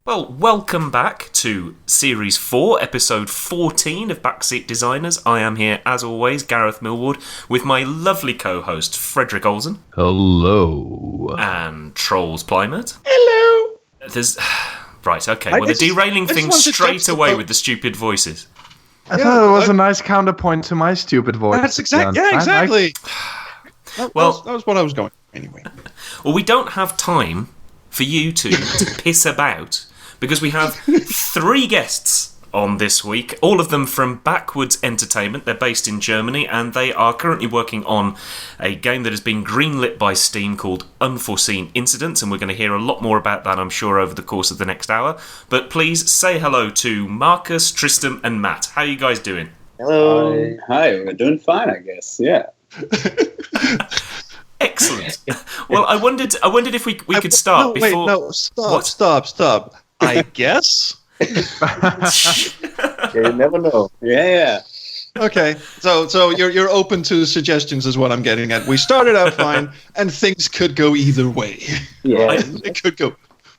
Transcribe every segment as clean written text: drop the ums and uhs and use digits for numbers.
Well, welcome back to Series 4, Episode 14 of Backseat Designers. I am here, as always, Gareth Millward, with my lovely co-host, Frederick Olsen. Hello. And Trolls Plymouth. Hello. Right, okay. Well, they're derailing things straight away with the stupid voices. I thought it was a nice counterpoint to my stupid voice. That's exactly. Yeah, exactly. That was what I was going anyway. Well, we don't have time for you to piss about, because we have 3 guests on this week, all of them from Backwoods Entertainment. They're based in Germany, and they are currently working on a game that has been greenlit by Steam called Unforeseen Incidents, and we're going to hear a lot more about that, I'm sure, over the course of the next hour. But please say hello to Marcus, Tristan, and Matt. How are you guys doing? Hello. Hi, we're doing fine, I guess. Yeah. Excellent. Well, I wondered if we could start before. Stop. I guess. You never know. Yeah. Okay, so you're open to suggestions, is what I'm getting at. We started out fine, and things could go either way. Yeah. It could go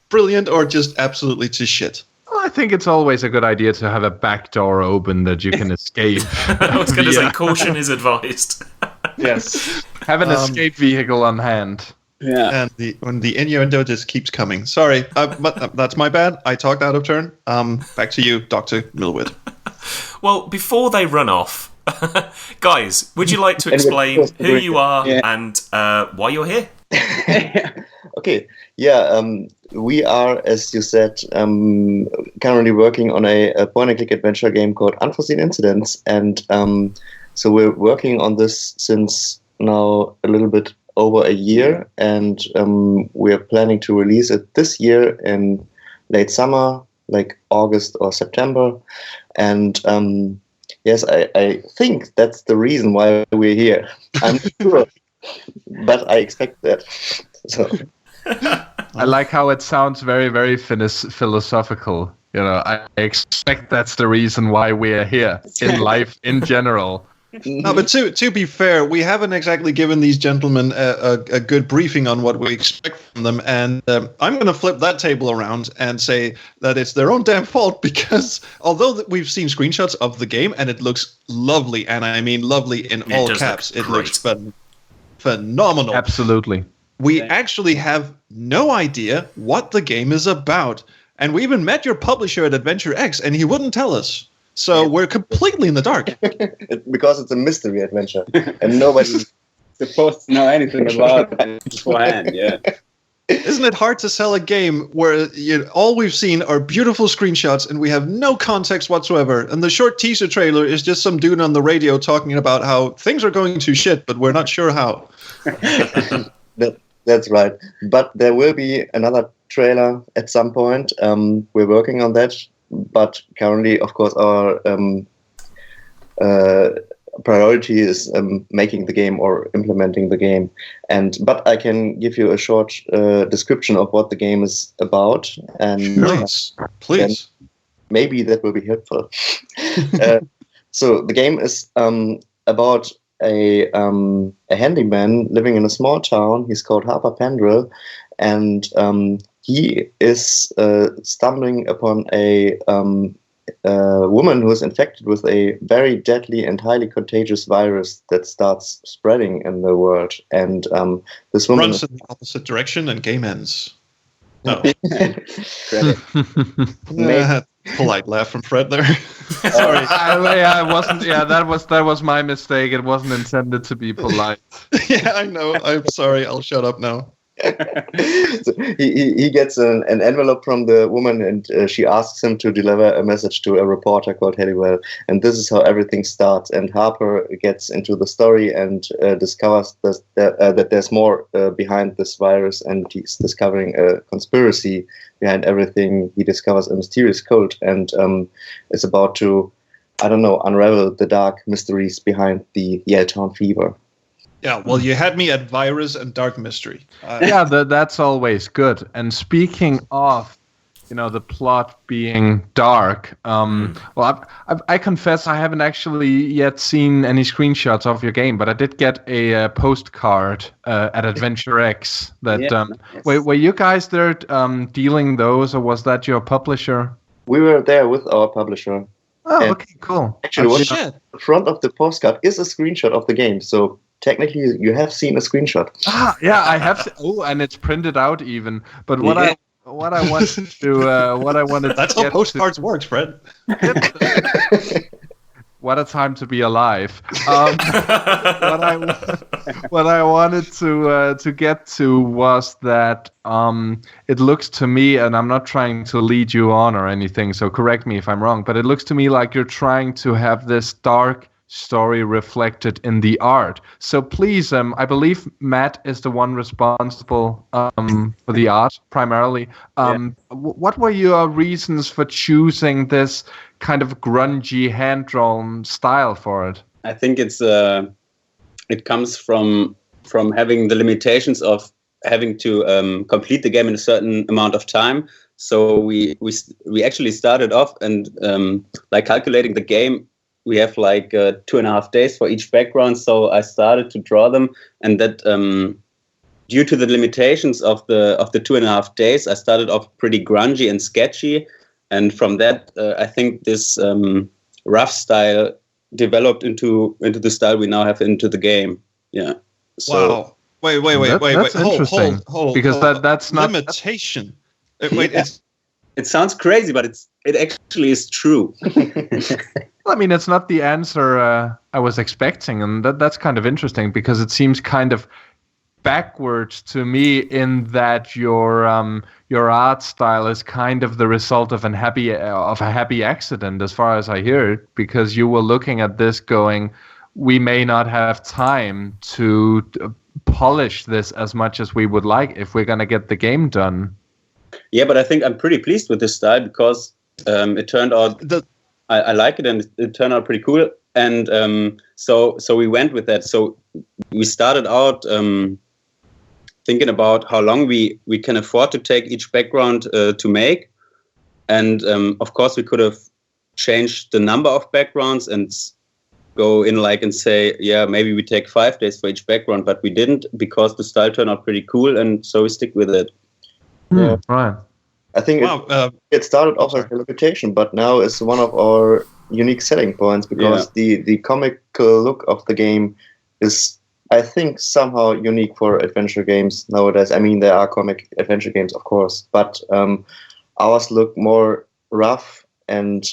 brilliant or just absolutely to shit. Well, I think it's always a good idea to have a back door open that you can escape. I was going to say caution is advised. Yes. Have an escape vehicle on hand. Yeah. And the innuendo just keeps coming. Sorry, but that's my bad. I talked out of turn. Back to you, Dr. Millwood. Well, before they run off, guys, would you like to explain who you are and why you're here? Okay. Yeah. We are, as you said, currently working on a point-and-click adventure game called Unforeseen Incidents, and so we're working on this since now a little bit over a year, and we're planning to release it this year in late summer, like August or September. And yes, I think that's the reason why we're here. I'm not sure, but I expect that. So. I like how it sounds very, very philosophical. You know, I expect that's the reason why we're here in life in general. No, but to be fair, we haven't exactly given these gentlemen a good briefing on what we expect from them, and I'm going to flip that table around and say that it's their own damn fault, because although we've seen screenshots of the game and it looks lovely, and I mean lovely in all caps, it looks phenomenal. Absolutely. We actually have no idea what the game is about, and we even met your publisher at Adventure X, and he wouldn't tell us. So we're completely in the dark. Because it's a mystery adventure, and nobody's supposed to know anything about it beforehand, yeah. Isn't it hard to sell a game where all we've seen are beautiful screenshots and we have no context whatsoever, and the short teaser trailer is just some dude on the radio talking about how things are going to shit, but we're not sure how. That's right. But there will be another trailer at some point. We're working on that. But currently, of course, our priority is making the game or implementing the game. But I can give you a short description of what the game is about, and please. Maybe that will be helpful. So the game is about a handyman living in a small town. He's called Harper Pendrell, and he is stumbling upon a woman who is infected with a very deadly and highly contagious virus that starts spreading in the world. And this woman runs in the opposite direction, and game ends. No. Polite laugh from Fred there. Sorry. I wasn't. Yeah, that was my mistake. It wasn't intended to be polite. Yeah, I know. I'm sorry. I'll shut up now. So he gets an envelope from the woman, and she asks him to deliver a message to a reporter called Halliwell, and this is how everything starts. And Harper gets into the story and discovers that there's more behind this virus, and he's discovering a conspiracy behind everything. He discovers a mysterious cult, and is about to, unravel the dark mysteries behind the Yaletown fever. Yeah, well, you had me at virus and dark mystery. Yeah, that's always good. And speaking of the plot being dark. Well, I confess I haven't actually yet seen any screenshots of your game, but I did get a postcard at Adventure X. That Yes. were you guys there dealing those, or was that your publisher? We were there with our publisher. Oh, And okay, cool. Actually, what Shit. the front of the postcard is a screenshot of the game. So technically, you have seen a screenshot. Yeah, I have. And it's printed out even. But what Yeah. I wanted to That's get how to- postcards works, Fred. What a time to be alive. What I wanted to get to was that it looks to me, and I'm not trying to lead you on or anything, so correct me if I'm wrong, but it looks to me like you're trying to have this dark story reflected in the art. So please, I believe Matt is the one responsible for the art primarily. What were your reasons for choosing this kind of grungy hand-drawn style for it? I think it comes from having the limitations of having to complete the game in a certain amount of time. So we actually started off and like calculating the game. We have like 2.5 days for each background. So I started to draw them, and that due to the limitations of the 2.5 days, I started off pretty grungy and sketchy. And from that, I think this rough style developed into the style we now have into the game. Yeah. So, Wow. Wait. That's interesting, Hold. because that's not limitation. Wait, Yeah. It sounds crazy, but it actually is true. I mean, it's not the answer I was expecting, and that's kind of interesting because it seems kind of backwards to me in that your art style is kind of the result of a happy accident, as far as I hear it, because you were looking at this going, we may not have time to polish this as much as we would like if we're going to get the game done. Yeah, but I think I'm pretty pleased with this style because it turned out I like it, and it turned out pretty cool. And so we went with that. So we started out thinking about how long we can afford to take each background to make. And of course, we could have changed the number of backgrounds and go in and say, yeah, maybe we take 5 days for each background, but we didn't because the style turned out pretty cool, and so we stick with it. Yeah. Right. I think it started off as a limitation, but now it's one of our unique selling points because the comical look of the game is, I think, somehow unique for adventure games nowadays. I mean, there are comic adventure games, of course, but ours look more rough and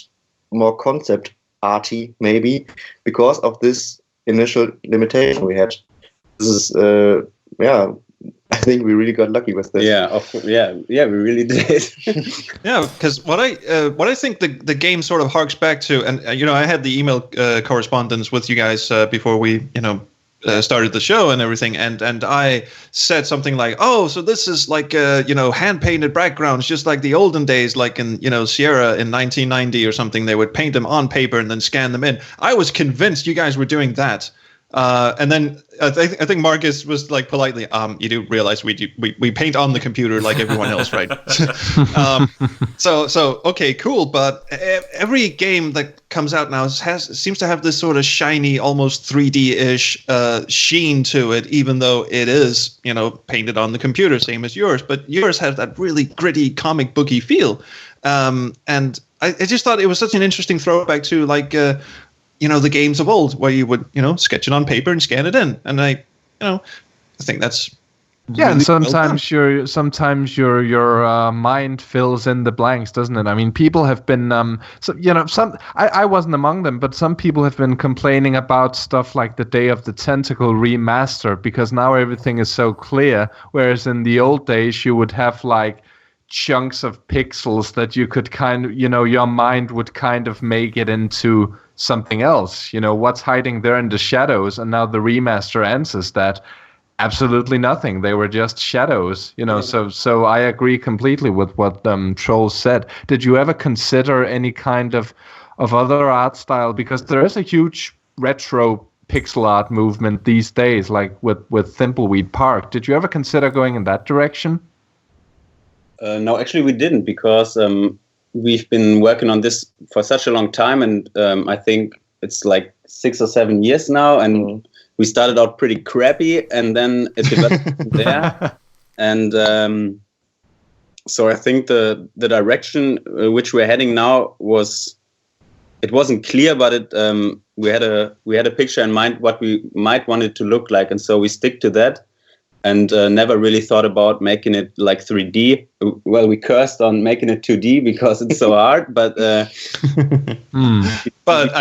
more concept arty, maybe, because of this initial limitation we had. This is, I think we really got lucky with this. Yeah, we really did. Yeah, because what I think the game sort of harks back to, and I had the email correspondence with you guys before we started the show and everything, and I said something like, oh, so this is like hand painted backgrounds, just like the olden days, like in Sierra in 1990 or something. They would paint them on paper and then scan them in. I was convinced you guys were doing that. And then I think Marcus was like politely, you do realize we paint on the computer like everyone else, right? So okay, cool. But every game that comes out now seems to have this sort of shiny, almost 3D-ish sheen to it, even though it is painted on the computer, same as yours. But yours has that really gritty, comic booky feel. And I just thought it was such an interesting throwback to the games of old where you would, sketch it on paper and scan it in. And I think that's yeah. really And sometimes your mind fills in the blanks, doesn't it? I mean, people have been, I wasn't among them, but some people have been complaining about stuff like the Day of the Tentacle remaster because now everything is so clear. Whereas in the old days, you would have like chunks of pixels that you could kind of, your mind would kind of make it into something else, what's hiding there in the shadows. And now the remaster answers that absolutely nothing. They were just shadows, so I agree completely with what Troll said. Did you ever consider any kind of other art style? Because there is a huge retro pixel art movement these days, like with Thimbleweed Park. Did you ever consider going in that direction? No, actually we didn't, because we've been working on this for such a long time, and I think it's like 6 or 7 years now, and we started out pretty crappy, and then it developed from there. And so I think the direction which we're heading now wasn't clear, but we had a picture in mind what we might want it to look like, and so we stick to that. And never really thought about making it like 3D. Well, we cursed on making it 2D because it's so hard, but but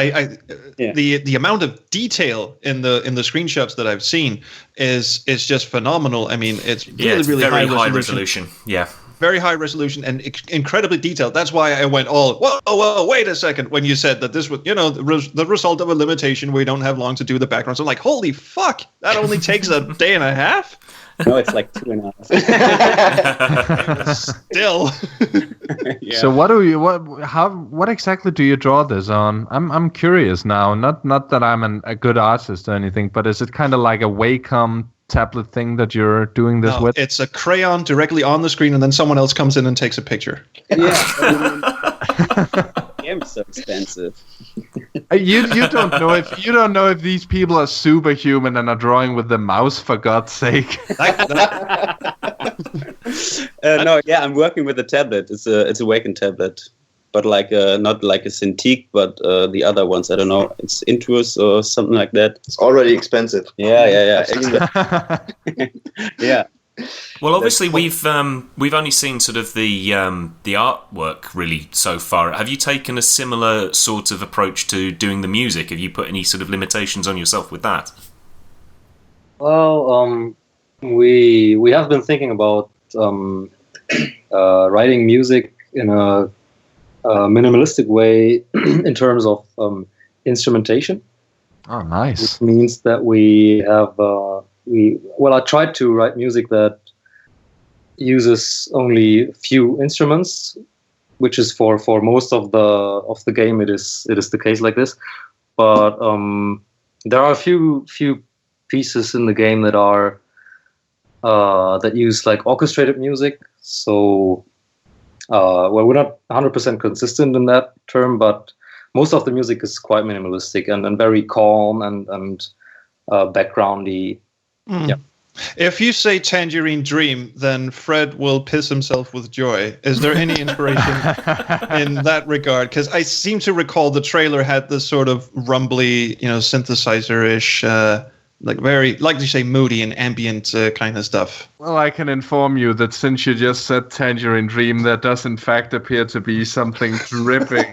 the amount of detail in the screenshots that I've seen is just phenomenal. I mean, it's really very high resolution. Yeah. Very high resolution and incredibly detailed. That's why I went whoa, wait a second, when you said that this was, the result of a limitation. We don't have long to do the background. So I'm like, holy fuck, that only takes a day and a half? No, it's like 2.5. Still. Yeah. So what exactly do you draw this on? I'm curious now. Not that I'm a good artist or anything, but is it kind of like a Wacom tablet thing that you're doing this with? It's a crayon directly on the screen, and then someone else comes in and takes a picture. Yeah. Game's so expensive. You don't know if these people are superhuman and are drawing with the mouse, for God's sake. No, yeah, I'm working with a tablet. It's a Wacom tablet, but like not like a Cintiq, but the other ones. I don't know. It's Intuos or something like that. It's already expensive. Yeah. Yeah. Well, obviously we've only seen sort of the artwork really so far. Have you taken a similar sort of approach to doing the music? Have you put any sort of limitations on yourself with that? Well, we have been thinking about writing music in a minimalistic way in terms of instrumentation. Oh, nice. Which means that we have I tried to write music that uses only few instruments, which is for most of the game it is the case like this. But there are a few pieces in the game that are that use like orchestrated music. So we're not 100% consistent in that term, but most of the music is quite minimalistic and very calm and backgroundy. Yeah. If you say Tangerine Dream, then Fred will piss himself with joy. Is there any inspiration in that regard? Because I seem to recall the trailer had this sort of rumbly, synthesizer-ish, like very, like you say, moody and ambient kind of stuff. Well, I can inform you that since you just said Tangerine Dream, there does in fact appear to be something dripping.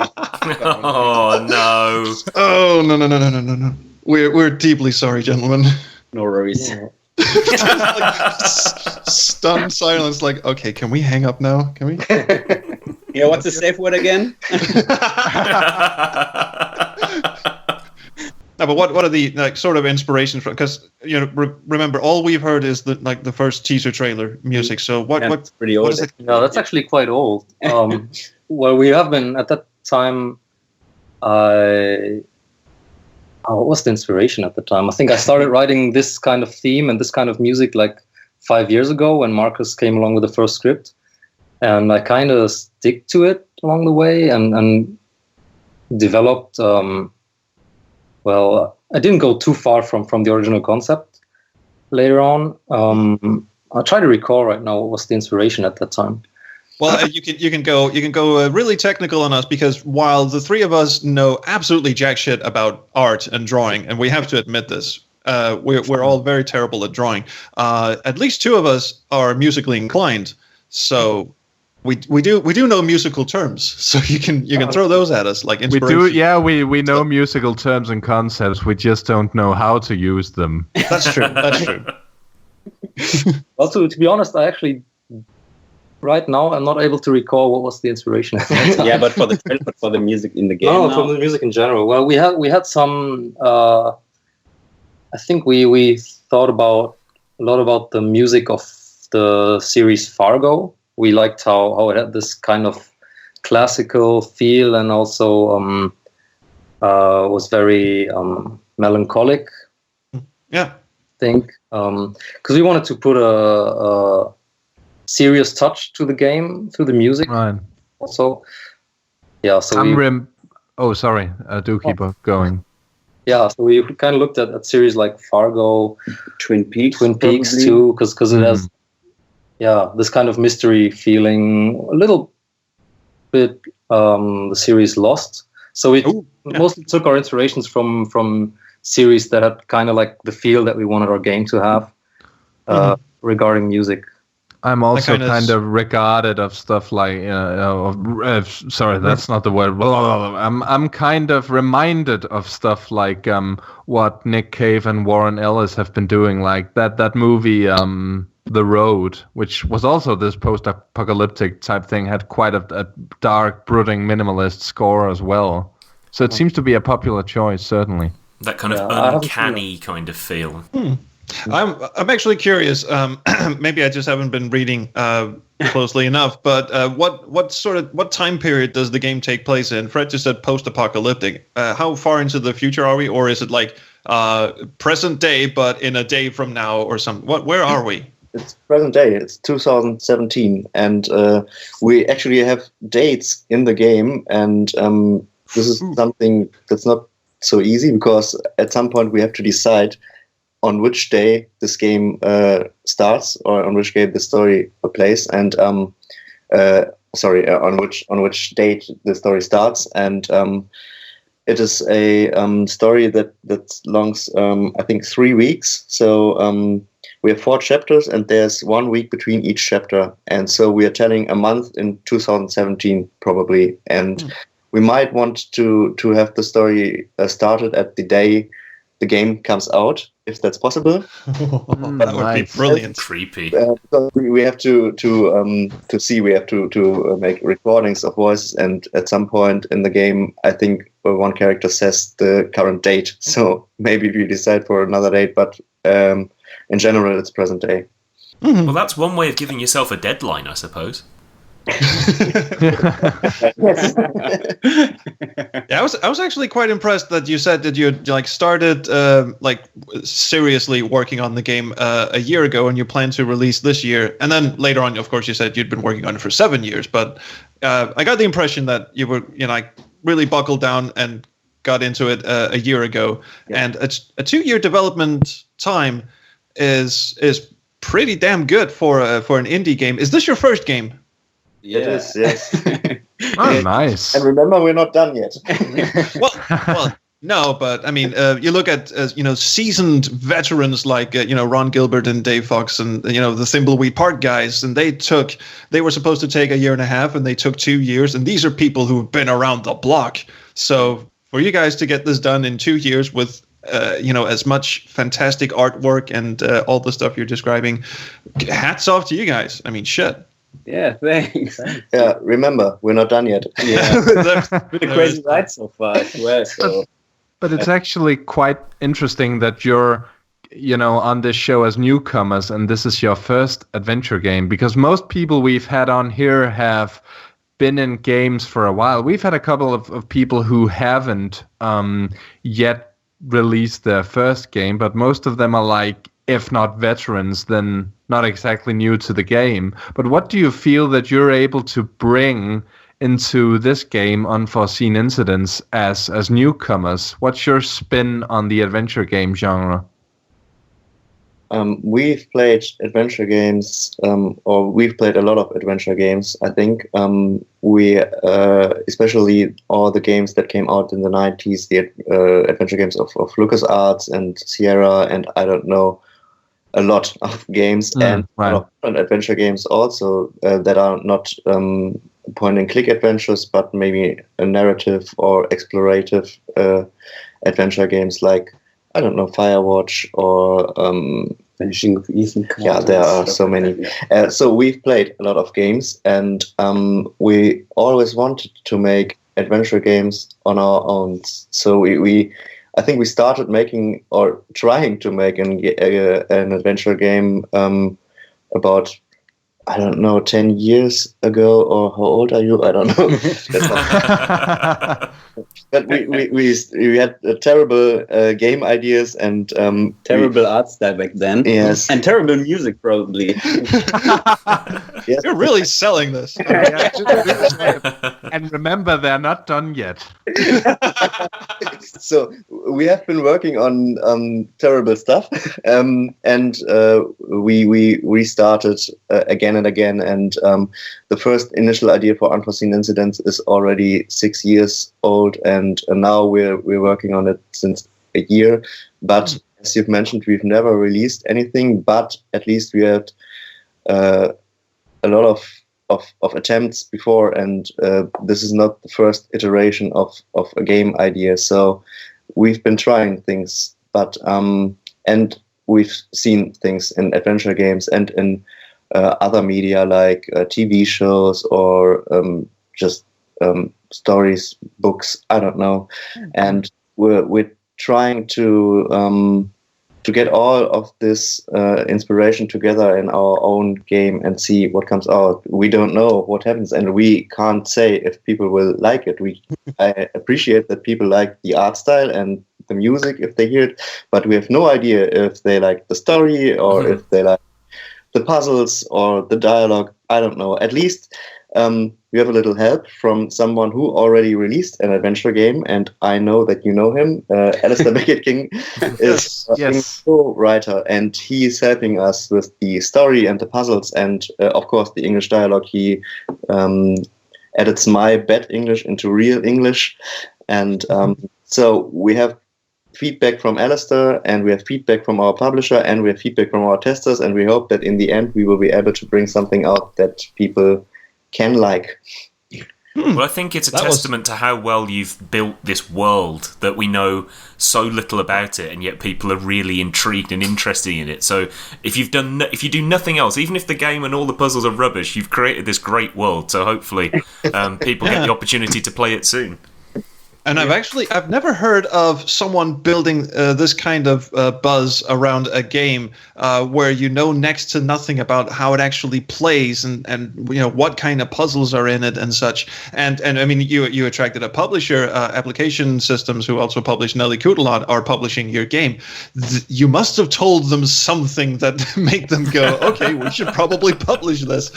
Oh, no. Oh, no. We're deeply sorry, gentlemen. No worries. Yeah. Stunned silence, like, okay, can we hang up now? Can we? Yeah, what's the safe word again? No, but what are the sort of inspirations from? Because remember, all we've heard is the first teaser trailer music. So what's pretty old? What is it? No, that's actually quite old. Well, we have been at that time. What was the inspiration at the time? I think I started writing this kind of theme and this kind of music like 5 years ago when Marcus came along with the first script, and I kind of stick to it along the way and developed. Well, I didn't go too far from the original concept. Later on, I'll try to recall right now what was the inspiration at that time. Well, you can go really technical on us, because while the three of us know absolutely jack shit about art and drawing, and we have to admit this, we're all very terrible at drawing. At least two of us are musically inclined, so we do know musical terms. So you can throw those at us like inspiration. We do, yeah. We know musical terms and concepts. We just don't know how to use them. That's true. That's true. Also, to be honest, I actually. Right now, I'm not able to recall what was the inspiration. Yeah, but for the music in the game. No, from the music in general. Well, we had some. I think we thought a lot about the music of the series Fargo. We liked how it had this kind of classical feel, and also was very melancholic. Yeah, I think because we wanted to put serious touch to the game through the music. Right. Also, yeah. So Oh, sorry. Do keep going. yeah, so we kind of looked at series like Fargo, Twin Peaks probably. Too, because it has this kind of mystery feeling. A little bit the series Lost. So we mostly took our inspirations from series that had kind of like the feel that we wanted our game to have regarding music. I'm also kind of regarded of stuff like sorry, that's not the word. I'm kind of reminded of stuff like what Nick Cave and Warren Ellis have been doing, like that movie The Road, which was also this post-apocalyptic type thing, had quite a dark, brooding, minimalist score as well. So it seems to be a popular choice, certainly. That kind of uncanny kind of feel. I'm actually curious. Maybe I just haven't been reading closely enough. But what time period does the game take place in? Fred just said post-apocalyptic. How far into the future are we, or is it like present day, but in a day from now, or something? Where are we? It's present day. It's 2017, and we actually have dates in the game, and this is something that's not so easy, because at some point we have to decide on which day this game starts, or on which day the story plays, and on which date the story starts, and it is a story that longs I think 3 weeks. So we have 4 chapters, and there's 1 week between each chapter, and so we are telling a month in 2017 probably, and we might want to have the story started at the day the game comes out, if that's possible. That would be brilliant. Creepy. Because we have to see. We have to make recordings of voices, and at some point in the game, I think one character says the current date. So maybe we decide for another date, but in general, it's present day. Well, that's one way of giving yourself a deadline, I suppose. Yeah, I was actually quite impressed that you said that you like started seriously working on the game a year ago, and you plan to release this year. And then later on, of course, you said you'd been working on it for 7 years. But I got the impression that you were really buckled down and got into it a year ago. Yeah. And a 2-year development time is pretty damn good for an indie game. Is this your first game? Yeah. It is, yes. Oh, nice. And remember, we're not done yet. well, no, but I mean, you look at seasoned veterans like Ron Gilbert and Dave Fox and the Thimbleweed Park guys, and they were supposed to take 1.5 years, and they took 2 years, and these are people who've been around the block. So for you guys to get this done in 2 years with as much fantastic artwork and all the stuff you're describing, hats off to you guys. I mean, shit. Yeah, thanks. Yeah, remember, we're not done yet. Yeah, it's been a crazy ride so far as well. So. But it's actually quite interesting that you're, on this show as newcomers, and this is your first adventure game, because most people we've had on here have been in games for a while. We've had a couple of people who haven't yet released their first game, but most of them are like, if not veterans, then not exactly new to the game. But what do you feel that you're able to bring into this game, Unforeseen Incidents, as newcomers? What's your spin on the adventure game genre? We've played adventure games, or we've played a lot of adventure games, I think. We, especially all the games that came out in the 90s, the adventure games of LucasArts and Sierra, and I don't know, a lot of games, and a lot of adventure games also that are not point-and-click adventures, but maybe a narrative or explorative adventure games like, I don't know, Firewatch or Vanishing of Ethan. Yeah, there are so many. So we've played a lot of games, and we always wanted to make adventure games on our own. So I think we started making or trying to make an adventure game about I don't know, 10 years ago, or how old are you? I don't know. But we had terrible game ideas and Terrible art style back then. Yes. And terrible music, probably. Yes. You're really selling this. And remember, they're not done yet. So we have been working on terrible stuff, and we restarted again and again. And the first initial idea for Unforeseen Incidents is already 6 years old, and now we're working on it since a year. But as you've mentioned, we've never released anything. But at least we had a lot of attempts before, and this is not the first iteration of a game idea. So we've been trying things, but and we've seen things in adventure games and in other media like TV shows or just stories, books. I don't know, and we're trying to get all of this inspiration together in our own game and see what comes out. We don't know what happens, and we can't say if people will like it. I appreciate that people like the art style and the music if they hear it, but we have no idea if they like the story or if they like the puzzles or the dialogue. I don't know. At least we have a little help from someone who already released an adventure game, and I know that you know him. Alistair Beckett-King is a writer, and he is helping us with the story and the puzzles, and of course the English dialogue. He edits my bad English into real English, and so we have feedback from Alistair, and we have feedback from our publisher, and we have feedback from our testers, and we hope that in the end we will be able to bring something out that people can like. Well, I think it's a testament to how well you've built this world, that we know so little about it, and yet people are really intrigued and interested in it. So if you do nothing else, even if the game and all the puzzles are rubbish, you've created this great world. So hopefully people get the opportunity to play it soon. And I've never heard of someone building this kind of buzz around a game where you know next to nothing about how it actually plays and you know what kind of puzzles are in it and such. And I mean, you attracted a publisher, Application Systems, who also published Nelly Kudelot, are publishing your game. You must have told them something that make them go, okay, we should probably publish this.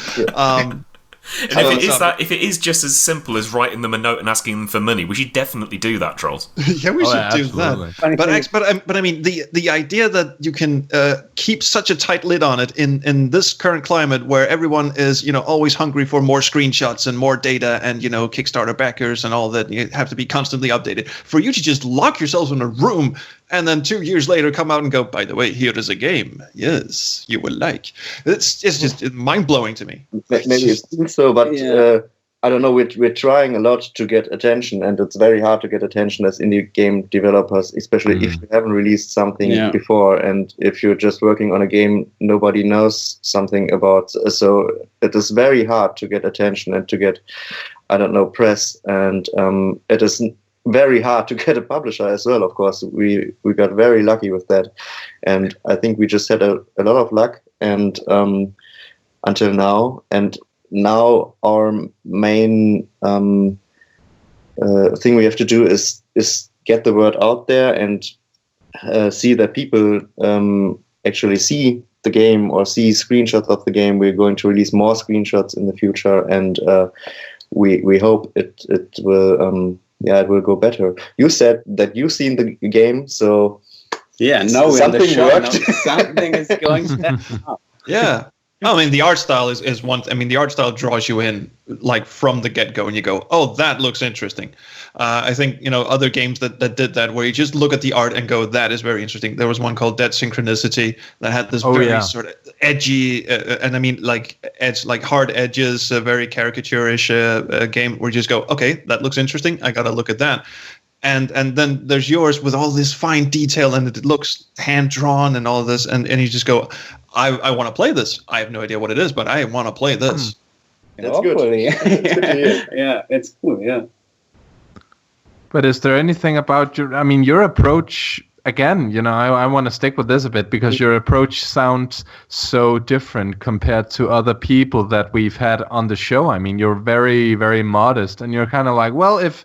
And if it is just as simple as writing them a note and asking them for money, we should definitely do that, Trolls. Yeah, we should do that. But I mean, the idea that you can keep such a tight lid on it in this current climate where everyone is, always hungry for more screenshots and more data and, Kickstarter backers and all that, you have to be constantly updated. For you to just lock yourselves in a room and then 2 years later come out and go, by the way, here is a game. Yes, you will like. It's just mind-blowing to me. Maybe it's so, but I don't know. We're trying a lot to get attention, and it's very hard to get attention as indie game developers, especially if you haven't released something before, and if you're just working on a game nobody knows something about. So it is very hard to get attention and to get, press, and it is very hard to get a publisher as well. Of course, we got very lucky with that, and I think we just had a lot of luck, and until now. And now our main thing we have to do is get the word out there and see that people actually see the game or see screenshots of the game. We're going to release more screenshots in the future, and we hope it will it will go better. You said that you've seen the game, so no, something worked. Something is going to Yeah. I mean, the art style is one. I mean, the art style draws you in like from the get-go, and you go, "Oh, that looks interesting." I think other games that did that, where you just look at the art and go, "That is very interesting." There was one called Dead Synchronicity that had this very sort of edgy, and I mean, like hard edges, a very caricaturish game where you just go, "Okay, that looks interesting. I gotta look at that." And then there's yours with all this fine detail, and it looks hand drawn and all this, and you just go, I want to play this. I have no idea what it is, but I want to play this. That's good. Yeah, it's cool. Yeah. But is there anything about your approach again, I want to stick with this a bit because your approach sounds so different compared to other people that we've had on the show. I mean, you're very, very modest, and you're kind of like, well, if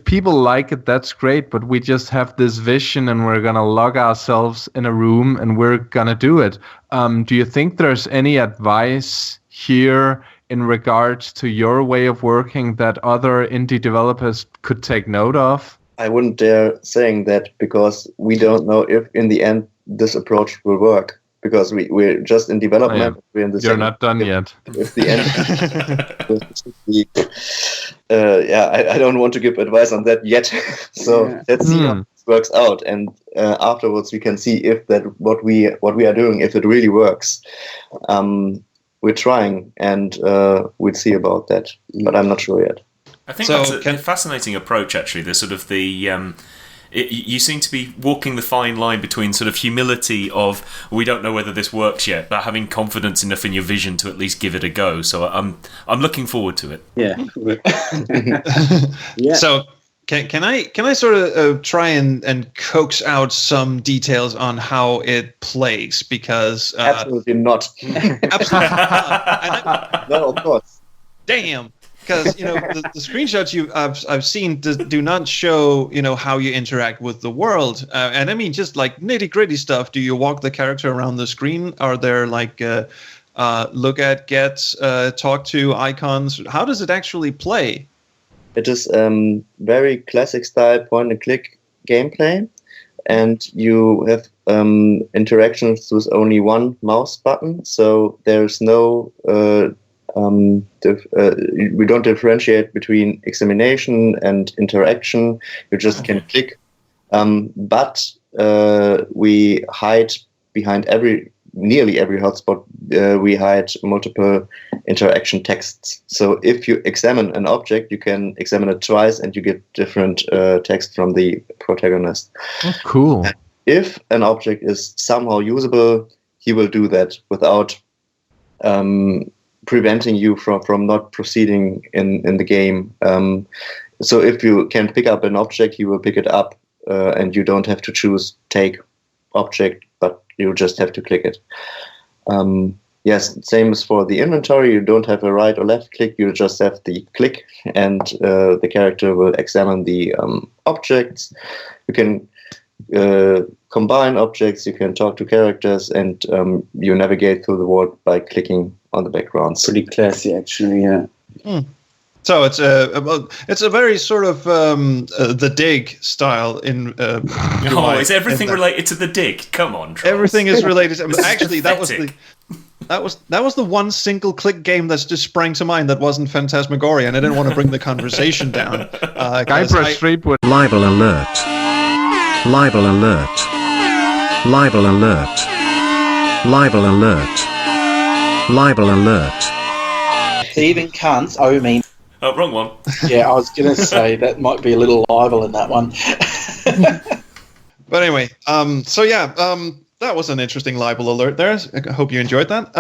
people like it, that's great, but we just have this vision and we're going to log ourselves in a room and we're going to do it. Do you think there's any advice here in regards to your way of working that other indie developers could take note of? I wouldn't dare saying that because we don't know if in the end this approach will work. Because we're just in development. Oh, yeah. We're in the You're not done yet. If the end, I don't want to give advice on that yet. So let's see how this works out, and afterwards we can see if that what we are doing, if it really works. We're trying, and we'll see about that, but I'm not sure yet. I think that's a fascinating approach, actually. The sort of you seem to be walking the fine line between sort of humility of we don't know whether this works yet, but having confidence enough in your vision to at least give it a go. So I'm looking forward to it. Yeah. Yeah. So can I sort of try and coax out some details on how it plays? Because absolutely not. Absolutely not. No, of course. Damn. Because the screenshots I've seen do not show how you interact with the world, and I mean just like nitty gritty stuff. Do you walk the character around the screen? Are there like look at, get, talk to icons? How does it actually play? It is very classic style point and click gameplay, and you have interactions with only one mouse button. So there's no we don't differentiate between examination and interaction. You just can click, but we hide behind nearly every hotspot. We hide multiple interaction texts. So if you examine an object, you can examine it twice, and you get different text from the protagonist. Oh, cool! And if an object is somehow usable, he will do that without preventing you from not proceeding in the game. So if you can pick up an object, you will pick it up, and you don't have to choose take object, but you just have to click it. Yes, same as for the inventory. You don't have a right or left click, you just have the click, and the character will examine the objects. You can combine objects, you can talk to characters, and you navigate through the world by clicking on the backgrounds. Pretty classy, actually, yeah. So it's a very sort of the Dig style in. Is everything related to the Dig? Come on, Charles. Everything is related. Actually, that was the one single click game that's just sprang to mind that wasn't Phantasmagoria, and I didn't want to bring the conversation down. Guybrush Threepwood. Libel alert. Libel alert. Libel alert. Libel alert. Libel alert. Thieving cunts owe me. Oh, wrong one. Yeah, I was going to say that might be a little libel in that one. But anyway, that was an interesting libel alert there. I hope you enjoyed that.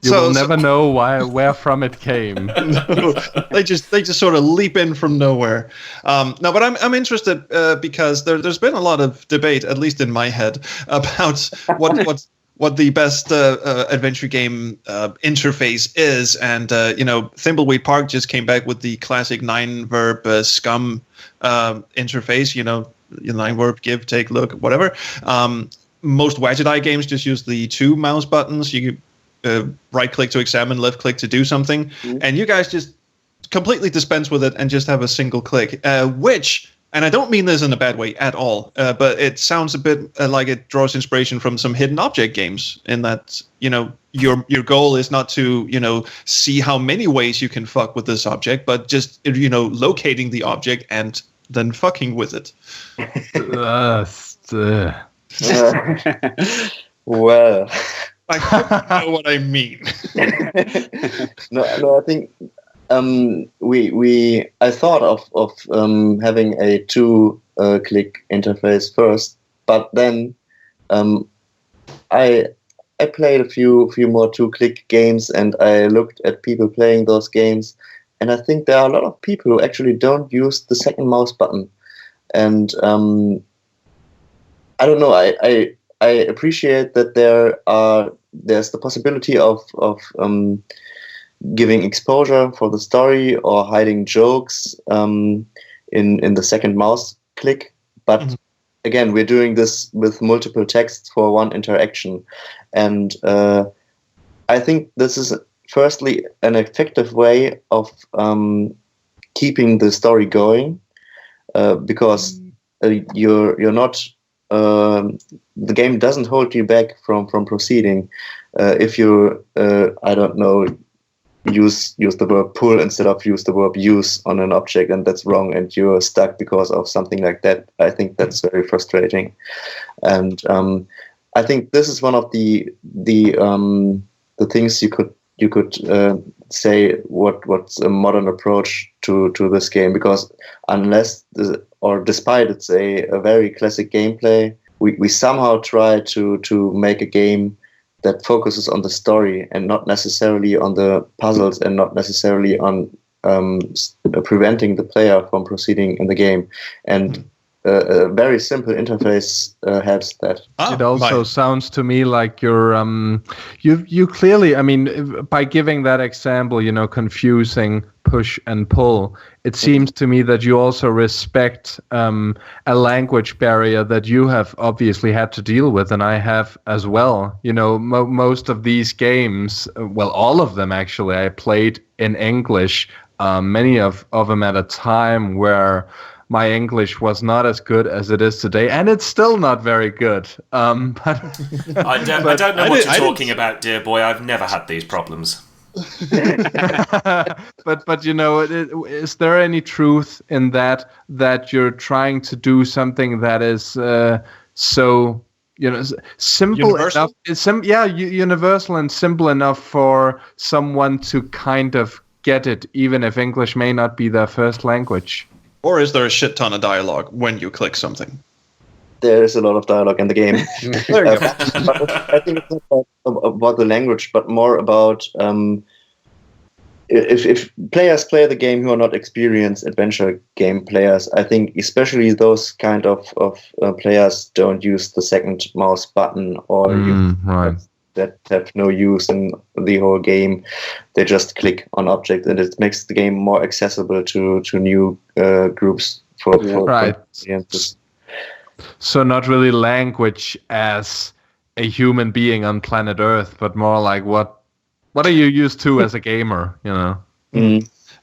You will never know where from it came. No, they just sort of leap in from nowhere. No, but I'm interested because there's been a lot of debate, at least in my head, about what the best adventure game interface is, and Thimbleweed Park just came back with the classic 9-verb scum interface. 9-verb, give, take, look, whatever. Most Wadget Eye games just use the 2 mouse buttons. You right click to examine, left click to do something, and you guys just completely dispense with it and just have a single click, which. And I don't mean this in a bad way at all, but it sounds a bit like it draws inspiration from some hidden object games in that, your goal is not to, see how many ways you can fuck with this object, but just, locating the object and then fucking with it. Well, I hope you know what I mean. No, I think I thought of having a 2-click interface first, but then I played a few more 2-click games, and I looked at people playing those games, and I think there are a lot of people who actually don't use the second mouse button, and I don't know. I appreciate that there's the possibility of giving exposure for the story or hiding jokes in the second mouse click. But again, we're doing this with multiple texts for one interaction. And I think this is firstly an effective way of keeping the story going, because you're not the game doesn't hold you back from proceeding. If you I don't know, use the verb pull instead of use the verb use on an object, and that's wrong, and you're stuck because of something like that, I think that's very frustrating. And I think this is one of the things you could say what's a modern approach to this game, because despite it's a very classic gameplay, we somehow try to make a game that focuses on the story and not necessarily on the puzzles and not necessarily on preventing the player from proceeding in the game. And a very simple interface helps that. It also sounds to me like you clearly, I mean, by giving that example, confusing push and pull, it seems to me that you also respect a language barrier that you have obviously had to deal with, and I have as well. Most of these games, well, all of them actually, I played in English, many of them at a time where my English was not as good as it is today, and it's still not very good. But I don't know what you're talking about, dear boy. I've never had these problems. but is there any truth in that you're trying to do something that is so simple universal? enough? Universal and simple enough for someone to kind of get it, even if English may not be their first language. Or is there a shit ton of dialogue when you click something? There is a lot of dialogue in the game. There you go. But I think it's not about the language, but more about if players play the game who are not experienced adventure game players, I think especially those kind of players don't use the second mouse button or that have no use in the whole game. They just click on objects, and it makes the game more accessible to new groups for audiences. So not really language as a human being on planet Earth, but more like what are you used to as a gamer?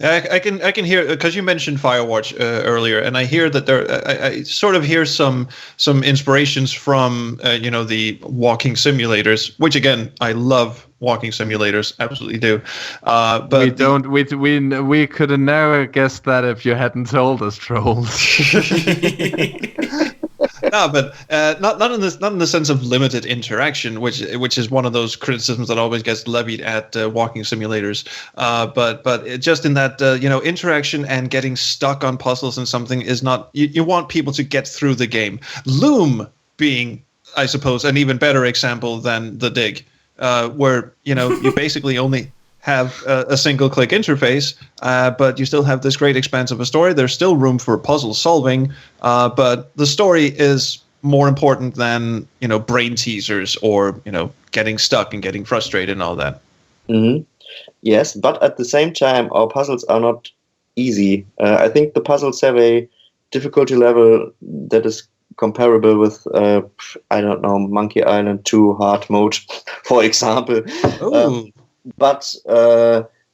I can hear, because you mentioned Firewatch earlier, and I hear that I sort of hear some inspirations from the walking simulators, which again I love walking simulators, absolutely do. But we could have never guessed that if you hadn't told us, trolls. No, but not in the sense of limited interaction, which is one of those criticisms that always gets levied at walking simulators. But just in that interaction and getting stuck on puzzles and something is not. You want people to get through the game. Loom being, I suppose, an even better example than the Dig, where you basically only have a single-click interface, but you still have this great expanse of a story. There's still room for puzzle solving, but the story is more important than brain teasers or getting stuck and getting frustrated and all that. Mm-hmm. Yes, but at the same time, our puzzles are not easy. I think the puzzles have a difficulty level that is comparable with Monkey Island 2 hard mode, for example. But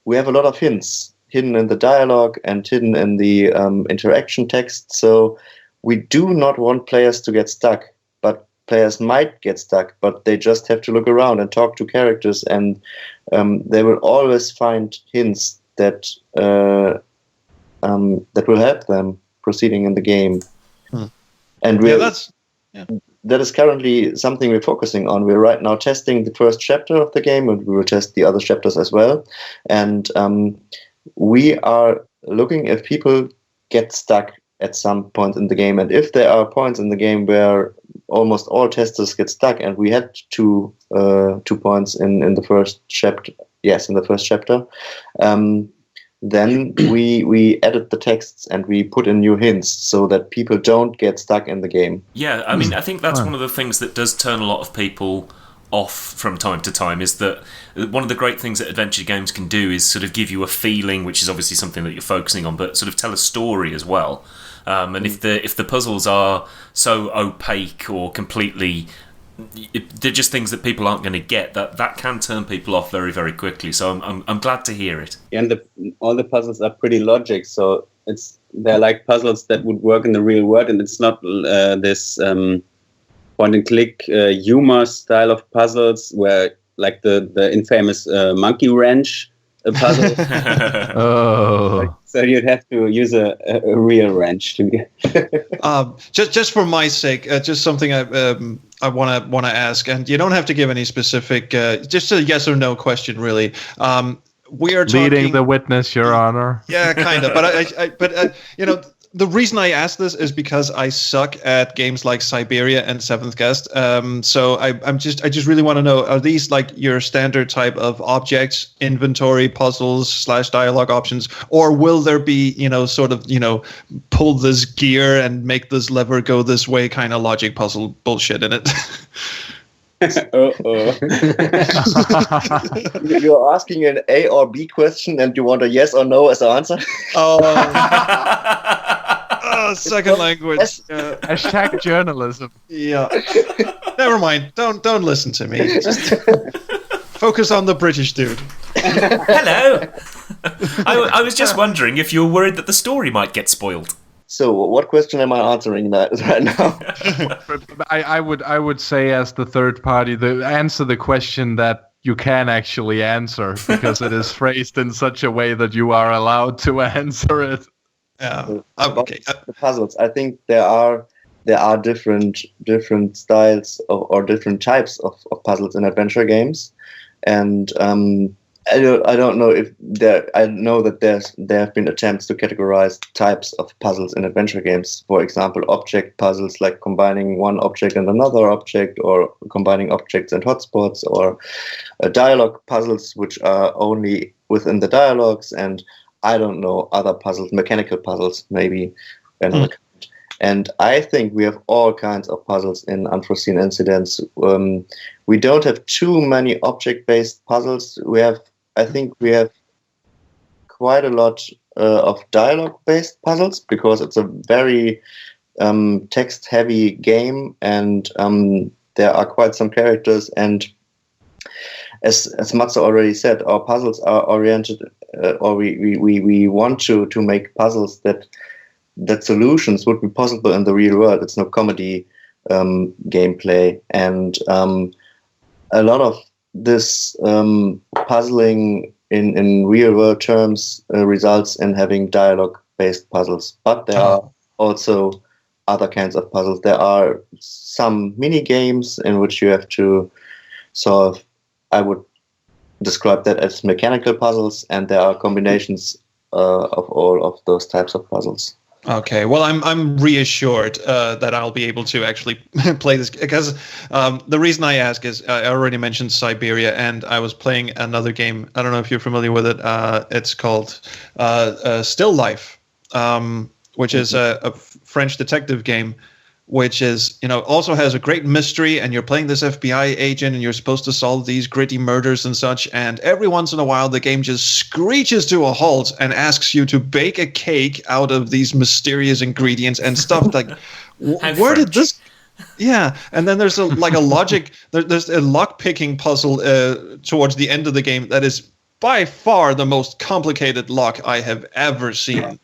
we have a lot of hints hidden in the dialogue and hidden in the interaction text. So we do not want players to get stuck, but players might get stuck, but they just have to look around and talk to characters, and they will always find hints that will help them proceeding in the game. And that is currently something we're focusing on. We're right now testing the first chapter of the game, and we will test the other chapters as well. And we are looking if people get stuck at some point in the game. And if there are points in the game where almost all testers get stuck, and we had two points in the first chapter. Yes, in the first chapter. then we edit the texts and we put in new hints so that people don't get stuck in the game. Yeah, I mean, I think that's one of the things that does turn a lot of people off from time to time, is that one of the great things that adventure games can do is sort of give you a feeling, which is obviously something that you're focusing on, but sort of tell a story as well. And if the puzzles are so opaque or completely, they're just things that people aren't going to get, that can turn people off very, very quickly. So I'm glad to hear it. And all the puzzles are pretty logic, so they're like puzzles that would work in the real world, and it's not this point and click humor style of puzzles where like the infamous monkey wrench puzzle. Oh. So you'd have to use a real wrench to get. Just for my sake, just something I want to ask, and you don't have to give any specific, just a yes or no question, really. We are talking, leading the witness, Your Honor. Yeah, kind of. But you know, the reason I ask this is because I suck at games like Siberia and Seventh Guest. So I just really want to know, are these like your standard type of objects, inventory, puzzles / dialogue options, or will there be, sort of, pull this gear and make this lever go this way kind of logic puzzle bullshit in it? You're asking an A or B question and you want a yes or no as an answer? Second language. Hashtag journalism. Yeah. Never mind. Don't listen to me. Just focus on the British dude. Hello. I was just wondering if you were worried that the story might get spoiled. So, what question am I answering right now? I would say, as the third party, answer the question that you can actually answer, because it is phrased in such a way that you are allowed to answer it. Okay. The puzzles. I think there are different styles or different types of puzzles in adventure games, and I don't know if I know that there have been attempts to categorize types of puzzles in adventure games. For example, object puzzles, like combining one object and another object, or combining objects and hotspots, or dialogue puzzles, which are only within the dialogues, and I don't know, other puzzles, mechanical puzzles, maybe. And I think we have all kinds of puzzles in Unforeseen Incidents. We don't have too many object-based puzzles. I think we have quite a lot of dialogue-based puzzles, because it's a very text-heavy game, and there are quite some characters. And as Matze already said, our puzzles are oriented, or we want to make puzzles that solutions would be possible in the real world. It's no comedy gameplay, and a lot of this puzzling in real world terms results in having dialogue based puzzles, but there are also other kinds of puzzles. There are some mini games in which you have to solve, I would describe that as mechanical puzzles, and there are combinations of all of those types of puzzles. Okay, well, I'm reassured that I'll be able to actually play this, because the reason I ask is I already mentioned Siberia, and I was playing another game. I don't know if you're familiar with it. It's called Still Life, which is a French detective game, which is, also has a great mystery, and you're playing this FBI agent, and you're supposed to solve these gritty murders and such, and every once in a while the game just screeches to a halt and asks you to bake a cake out of these mysterious ingredients and stuff like, where did this... Yeah, and then there's there's a lock-picking puzzle towards the end of the game that is by far the most complicated lock I have ever seen.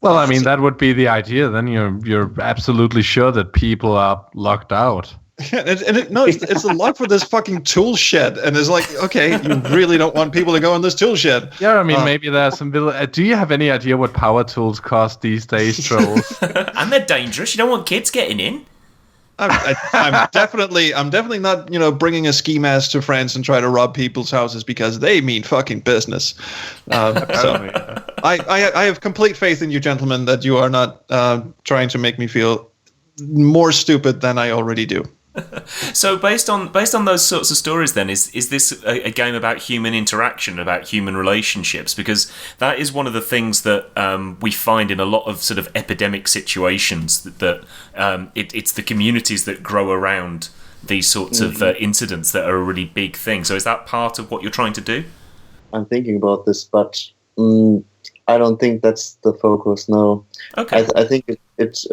Well, I mean, that would be the idea. Then you're absolutely sure that people are locked out. Yeah, it's a lock for this fucking tool shed, and it's like, okay, you really don't want people to go in this tool shed. Yeah, I mean, maybe there's some... do you have any idea what power tools cost these days, trolls? And they're dangerous. You don't want kids getting in. I'm definitely not, bringing a ski mask to France and try to rob people's houses, because they mean fucking business. So I have complete faith in you, gentlemen, that you are not trying to make me feel more stupid than I already do. So based on those sorts of stories, then is this a game about human interaction, about human relationships? Because that is one of the things that we find in a lot of sort of epidemic situations, that it's the communities that grow around these sorts of incidents that are a really big thing. So is that part of what you're trying to do? I'm thinking about this, but I don't think that's the focus. No. Okay. I think it's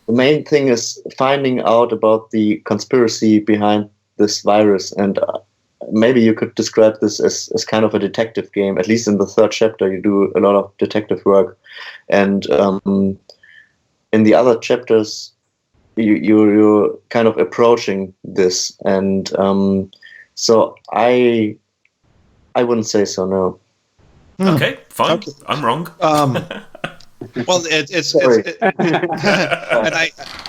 the main thing is finding out about the conspiracy behind this virus, and maybe you could describe this as kind of a detective game. At least in the third chapter, you do a lot of detective work, and in the other chapters, you're kind of approaching this, and so I wouldn't say so. No. Okay, fine. Okay. I'm wrong. Well, and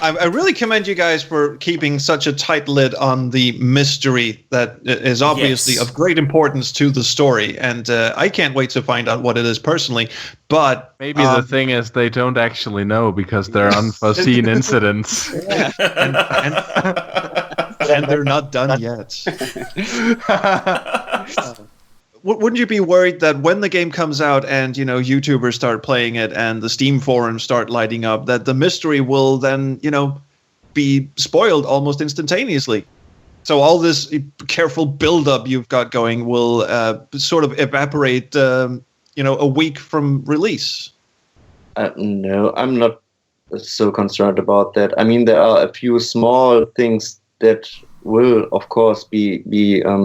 I really commend you guys for keeping such a tight lid on the mystery that is obviously of great importance to the story, and I can't wait to find out what it is personally. But maybe the thing is they don't actually know because they're unforeseen incidents, and they're not done yet. Wouldn't you be worried that when the game comes out and, you know, YouTubers start playing it and the Steam forums start lighting up, that the mystery will then, you know, be spoiled almost instantaneously? So all this careful build-up you've got going will sort of evaporate, you know, a week from release. No, I'm not so concerned about that. I mean, there are a few small things that will, of course, be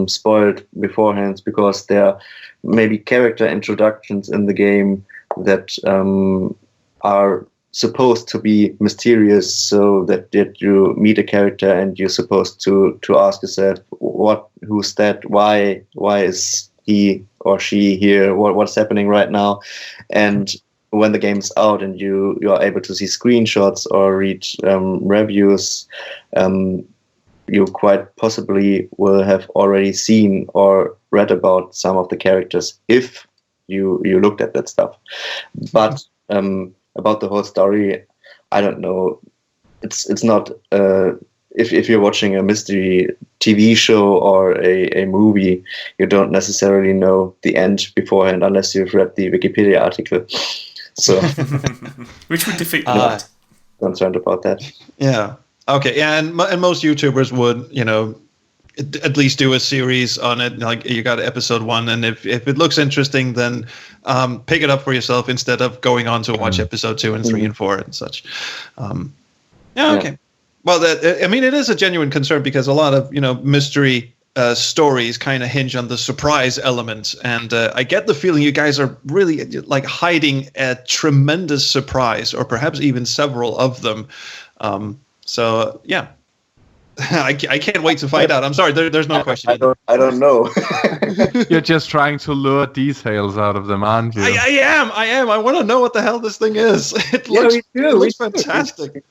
spoiled beforehand, because there may be character introductions in the game that are supposed to be mysterious, so that you meet a character and you're supposed to ask yourself, who's that? Why is he or she here? What's happening right now? And when the game's out and you are able to see screenshots or read reviews, you quite possibly will have already seen or read about some of the characters if you looked at that stuff. But about the whole story, I don't know. It's not if you're watching a mystery TV show or a movie, you don't necessarily know the end beforehand unless you've read the Wikipedia article. So, which would defeat the point. Concerned about that. Yeah. Okay, yeah, and most YouTubers would, you know, at least do a series on it. Like, you got episode 1, and if it looks interesting, then pick it up for yourself instead of going on to watch episode 2 and 3 and 4 and such. Yeah, okay. Yeah. Well, I mean, it is a genuine concern because a lot of, you know, mystery stories kind of hinge on the surprise element, and I get the feeling you guys are really like hiding a tremendous surprise, or perhaps even several of them. So yeah, I can't wait to find out. I'm sorry, there's no question. I don't know. You're just trying to lure details out of them, aren't you? I am. I want to know what the hell this thing is. It looks fantastic.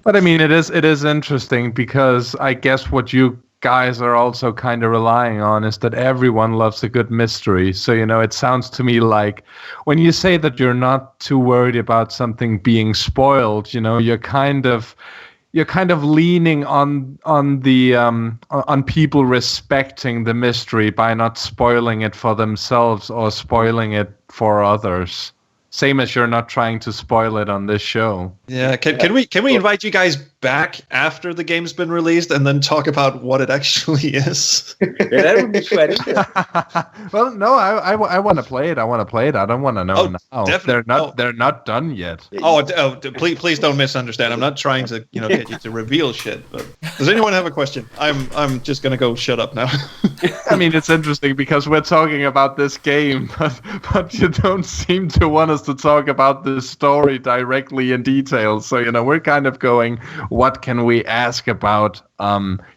But I mean, it is interesting because I guess what you guys are also kind of relying on is that everyone loves a good mystery. So, you know, it sounds to me like when you say that you're not too worried about something being spoiled, you know, you're kind of leaning on people respecting the mystery by not spoiling it for themselves or spoiling it for others. Same as you're not trying to spoil it on this show. Yeah, can we invite you guys back after the game's been released and then talk about what it actually is? Yeah, that would be quite interesting. Well, no, I want to play it. I want to play it. I don't want to know now. Definitely. They're not done yet. Please don't misunderstand. I'm not trying to get you to reveal shit. But does anyone have a question? I'm just gonna go shut up now. I mean, it's interesting because we're talking about this game, but you don't seem to want us to talk about this story directly in detail. So, you know, we're kind of going, what can we ask about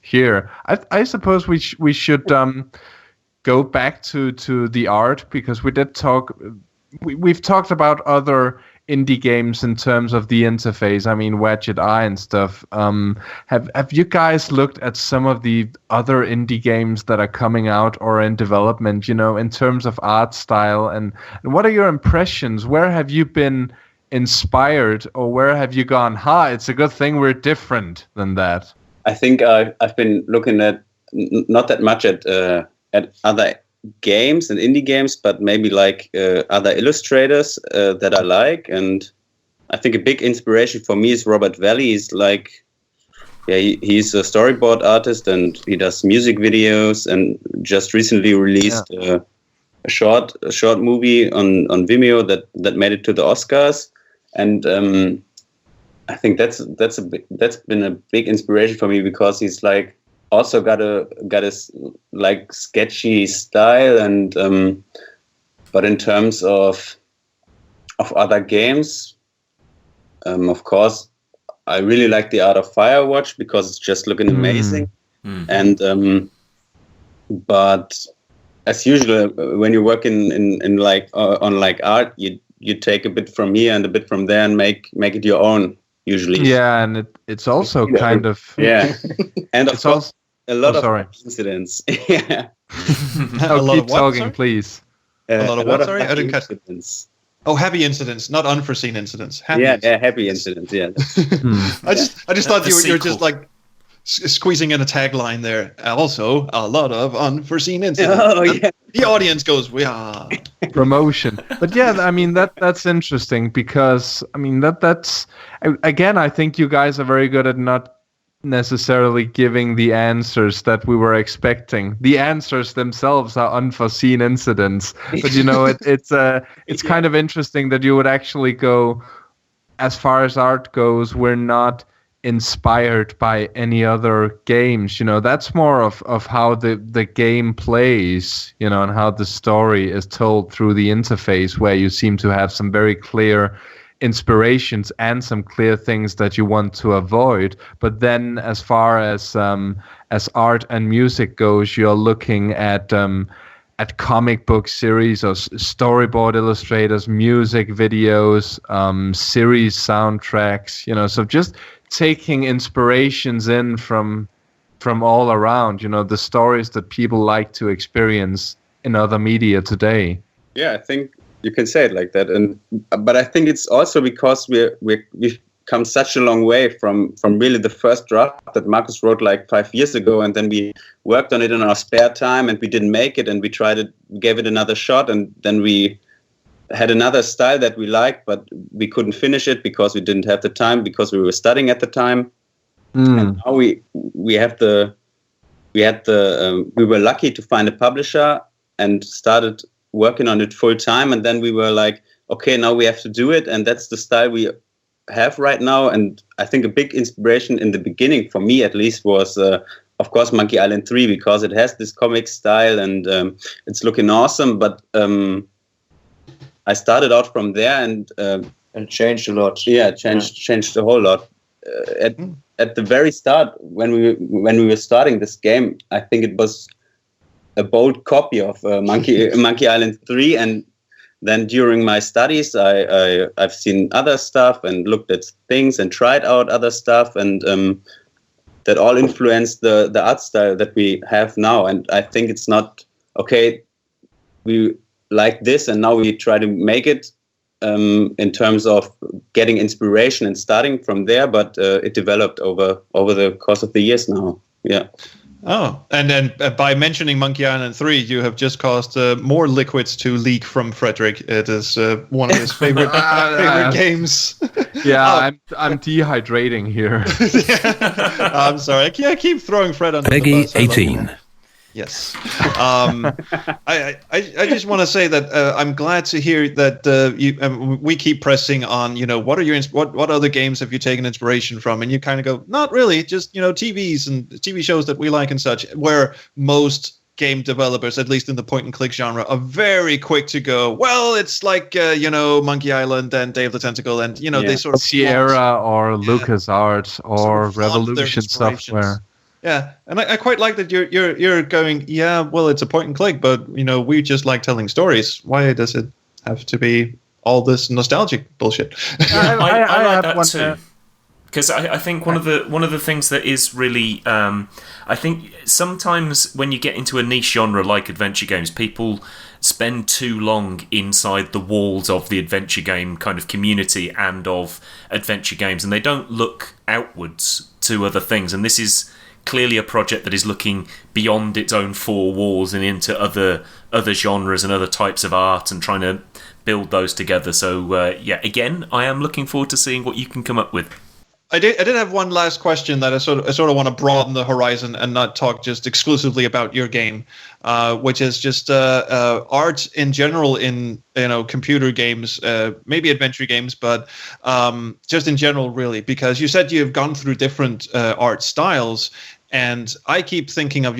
here? I suppose we should go back to the art, because we did talk. We've talked about other indie games in terms of the interface. I mean, Wedget Eye and stuff. Have you guys looked at some of the other indie games that are coming out or in development, you know, in terms of art style, and what are your impressions? Where have you been inspired, or where have you gone, it's a good thing we're different than that? I think I've been looking at not that much at other games and indie games, but maybe like other illustrators that I like. And I think a big inspiration for me is Robert Valli. He's like, he's a storyboard artist and he does music videos, and just recently released a short movie on Vimeo that made it to the Oscars. And I think that's been a big inspiration for me, because he's like also got a like sketchy style, and but in terms of other games, of course, I really like the Art of Firewatch because it's just looking amazing. And but as usual, when you work in like on like art, you take a bit from here and a bit from there and make it your own usually. Yeah, and it's also kind of and of course a lot of incidents. Yeah. Keep talking, please. A lot of what? Sorry, I didn't catch it. Oh, happy incidents, not unforeseen incidents. Happy incidents. Yeah. I just thought you were just like squeezing in a tagline there. Also, a lot of unforeseen incidents. Oh, yeah. The audience goes, "We are promotion." But yeah, I mean that's interesting, because I mean that's again, I think you guys are very good at not necessarily giving the answers that we were expecting. The answers themselves are unforeseen incidents, but you know, it's kind of interesting that you would actually go, as far as art goes, we're not inspired by any other games. You know, that's more of how the game plays, you know, and how the story is told through the interface, where you seem to have some very clear inspirations and some clear things that you want to avoid. But then as far as art and music goes, you're looking at comic book series or storyboard illustrators, music videos, series soundtracks, you know, so just taking inspirations in from all around, you know, the stories that people like to experience in other media today. Yeah, I think you can say it like that, but I think it's also because we've come such a long way from really the first draft that Marcus wrote like 5 years ago, and then we worked on it in our spare time, and we didn't make it, and we gave it another shot, and then we had another style that we liked, but we couldn't finish it because we didn't have the time, because we were studying at the time. And now we were lucky to find a publisher and started working on it full time, and then we were like, okay, now we have to do it, and that's the style we have right now. And I think a big inspiration in the beginning, for me at least, was of course Monkey Island 3, because it has this comic style and it's looking awesome, but I started out from there and changed a lot. Yeah, changed a whole lot. At the very start, when we were starting this game, I think it was a bold copy of Monkey Island 3, and then during my studies, I've seen other stuff and looked at things and tried out other stuff, and that all influenced the art style that we have now. And I think it's not okay. We like this, and now we try to make it in terms of getting inspiration and starting from there. But it developed over the course of the years now. Yeah. Oh, and then by mentioning Monkey Island 3, you have just caused more liquids to leak from Frederick. It is one of his favorite games. Yeah, I'm dehydrating here. I'm sorry. I keep throwing Fred under Peggy the bus. 18. Yes. I just want to say that I'm glad to hear that we keep pressing on, you know, what other games have you taken inspiration from? And you kind of go, not really, just, you know, TVs and TV shows that we like and such, where most game developers, at least in the point and click genre, are very quick to go, well, it's like, you know, Monkey Island and Day of the Tentacle, and, you know, they sort of Sierra or LucasArts or Revolution Software. Yeah, and I quite like that you're going, yeah, well, it's a point and click, but, you know, we just like telling stories. Why does it have to be all this nostalgic bullshit? I like that too. Because I think one of the things that is really, I think sometimes when you get into a niche genre like adventure games, people spend too long inside the walls of the adventure game kind of community and of adventure games, and they don't look outwards to other things. And this is clearly a project that is looking beyond its own four walls and into other genres and other types of art and trying to build those together. So again, I am looking forward to seeing what you can come up with. I did have one last question that I sort of want to broaden the horizon and not talk just exclusively about your game, which is just art in general in computer games, maybe adventure games, but just in general, really, because you said you've gone through different art styles, and I keep thinking of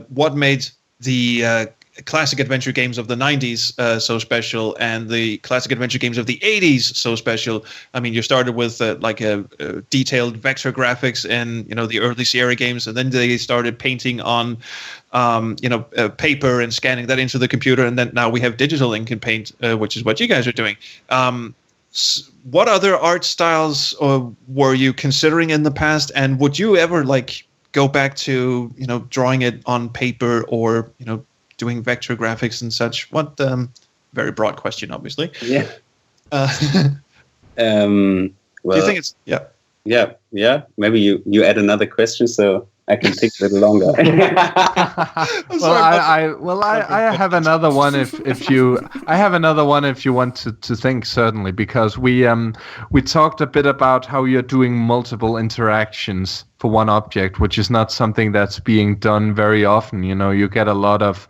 what made the classic adventure games of the 90s so special, and the classic adventure games of the 80s so special. I mean, you started with detailed vector graphics in the early Sierra games, and then they started painting on paper and scanning that into the computer, and then now we have digital ink and paint, which is what you guys are doing. What other art styles were you considering in the past, and would you ever go back to drawing it on paper or doing vector graphics and such? What very broad question, obviously. Yeah. Do you think it's yeah? Maybe you add another question so I can think a little longer. I have another one if you want to think, certainly, because we talked a bit about how you're doing multiple interactions for one object, which is not something that's being done very often. You get a lot of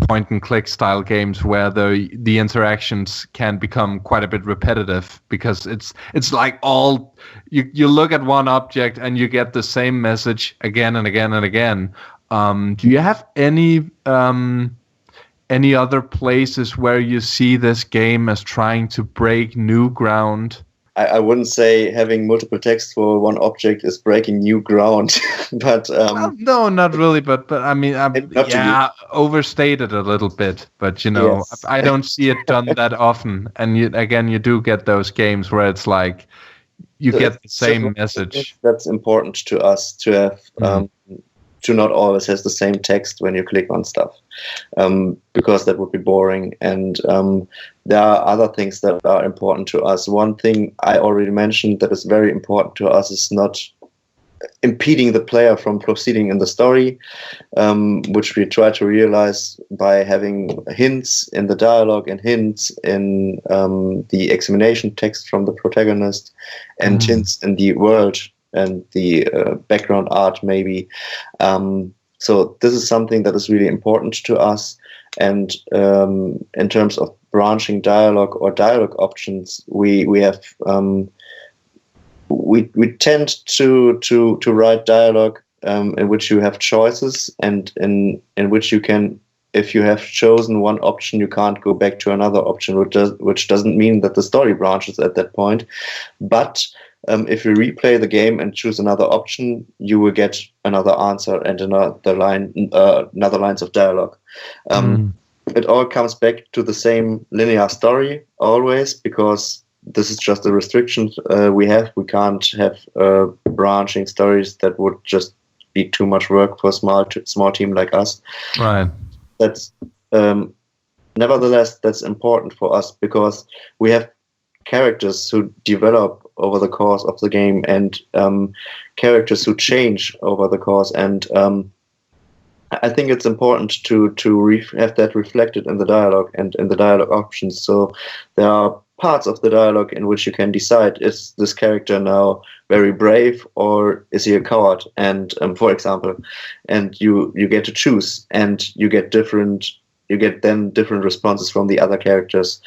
point and click style games where the interactions can become quite a bit repetitive, because it's like all you look at one object and you get the same message again and again and again. Do you have any other places where you see this game as trying to break new ground? I wouldn't say having multiple text for one object is breaking new ground, but well, no, not really. But I mean, overstated a little bit. But yes. I don't see it done that often. And you do get those games where it's like you get the same message. That's important to us to have. To not always has the same text when you click on stuff, because that would be boring. And there are other things that are important to us. One thing I already mentioned that is very important to us is not impeding the player from proceeding in the story, which we try to realize by having hints in the dialogue and hints in the examination text from the protagonist and hints in the world and the background art, maybe. So this is something that is really important to us. And in terms of branching dialogue or dialogue options, we have we tend to write dialogue in which you have choices, and in which you can, if you have chosen one option, you can't go back to another option, which doesn't mean that the story branches at that point, but if you replay the game and choose another option, you will get another answer and another lines of dialogue. It all comes back to the same linear story always, because this is just a restriction we have. We can't have branching stories that would just be too much work for a small team like us. Right. That's nevertheless that's important for us, because we have characters who develop over the course of the game, and characters who change over the course, and I think it's important to have that reflected in the dialogue and in the dialogue options. So there are parts of the dialogue in which you can decide, is this character now very brave or is he a coward? And for example, and you get to choose, and you get then different responses from the other characters.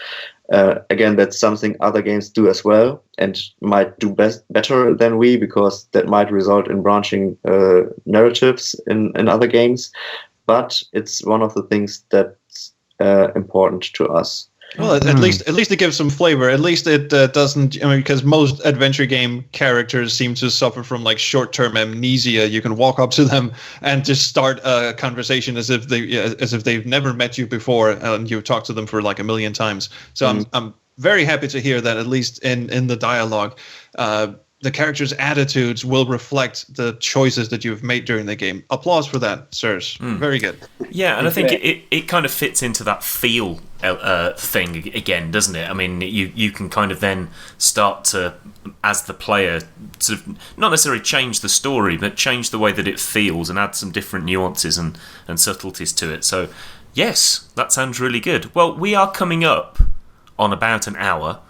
Again, that's something other games do as well, and might do better than we, because that might result in branching narratives in other games. But it's one of the things that's important to us. Well, at least it gives some flavor. At least it doesn't. I mean, because most adventure game characters seem to suffer from short-term amnesia. You can walk up to them and just start a conversation as if they've never met you before, and you've talked to them for a million times. So I'm very happy to hear that at least in the dialogue, the characters' attitudes will reflect the choices that you've made during the game. Applause for that, sirs. Very good. Yeah, and I think it kind of fits into that feel thing again, doesn't it? I mean, you can kind of then start to, as the player, sort of not necessarily change the story, but change the way that it feels and add some different nuances and subtleties to it. So, yes, that sounds really good. Well, we are coming up on about an hour,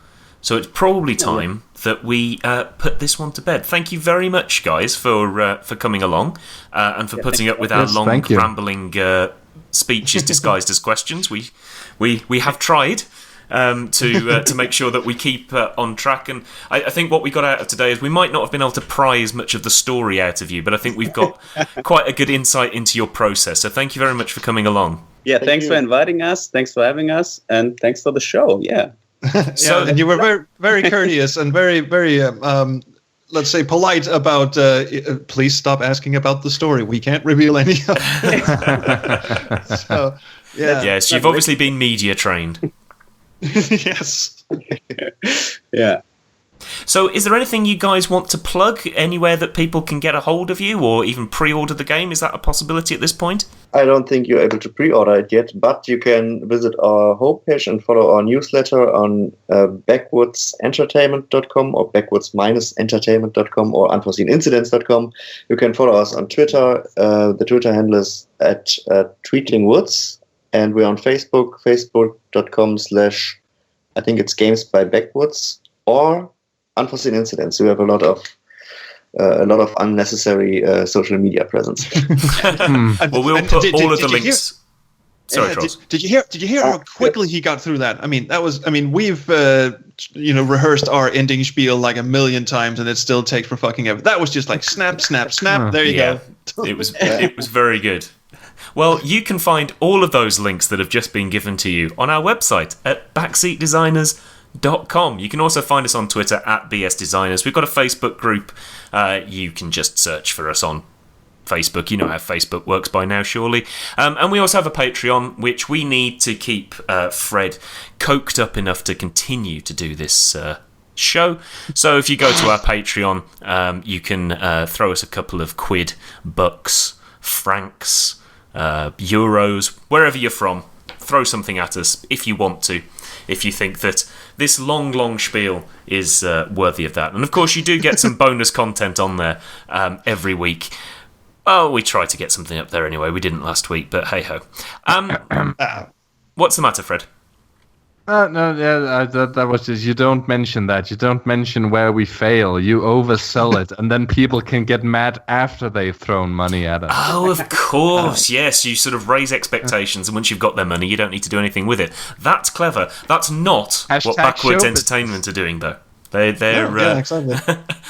so it's probably time that we put this one to bed. Thank you very much, guys, for coming along and for putting up with our long, rambling speeches disguised as questions. We have tried to make sure that we keep on track. And I think what we got out of today is we might not have been able to pry as much of the story out of you, but I think we've got quite a good insight into your process. So thank you very much for coming along. Yeah, thanks for inviting us. Thanks for having us. And thanks for the show. Yeah. So, and you were very, very courteous and very, very, let's say, polite about. Please stop asking about the story. We can't reveal any of it. So, yeah. Yes, you've obviously been media trained. Yes. Yeah. So, is there anything you guys want to plug? Anywhere that people can get a hold of you, or even pre-order the game? Is that a possibility at this point? I don't think you're able to pre-order it yet, but you can visit our homepage and follow our newsletter on backwoodsentertainment.com or backwoods-entertainment.com or unforeseenincidents.com. You can follow us on Twitter. The Twitter handle is at tweetlingwoods, and we're on Facebook, facebook.com/ I think it's Games by Backwoods or Unforeseen Incidents. We have a lot of unnecessary social media presence. Well, we'll put all of the links. Sorry, Charles. Did you hear how quickly he got through that? I mean, we've rehearsed our ending spiel like a million times, and it still takes for fucking ever. That was just like snap, snap, snap. There you go. It was very good. Well, you can find all of those links that have just been given to you on our website at backseatdesigners.com. You can also find us on Twitter at BS Designers. We've got a Facebook group. You can just search for us on Facebook. You know how Facebook works by now, surely. And we also have a Patreon, which we need to keep Fred coked up enough to continue to do this show. So if you go to our Patreon, you can throw us a couple of quid, bucks, francs, euros, wherever you're from. Throw something at us if you want to, if you think that this long spiel is worthy of that. And of course, you do get some bonus content on there every week. Oh, we try to get something up there anyway. We didn't last week, but hey-ho. What's the matter, Fred? That was just, you don't mention that. You don't mention where we fail. You oversell it, and then people can get mad after they've thrown money at us. Oh, of course, yes. You sort of raise expectations, and once you've got their money, you don't need to do anything with it. That's clever. That's not what Backwoods Entertainment are doing, though. They're exactly.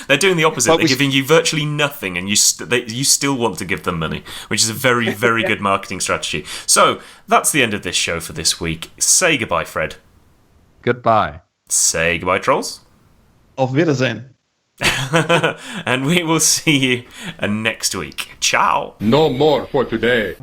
They're doing the opposite. They're giving you virtually nothing, and you still want to give them money, which is a very, very good marketing strategy. So that's the end of this show for this week. Say goodbye, Fred. Goodbye. Say goodbye, trolls. Auf Wiedersehen. And we will see you next week. Ciao. No more for today.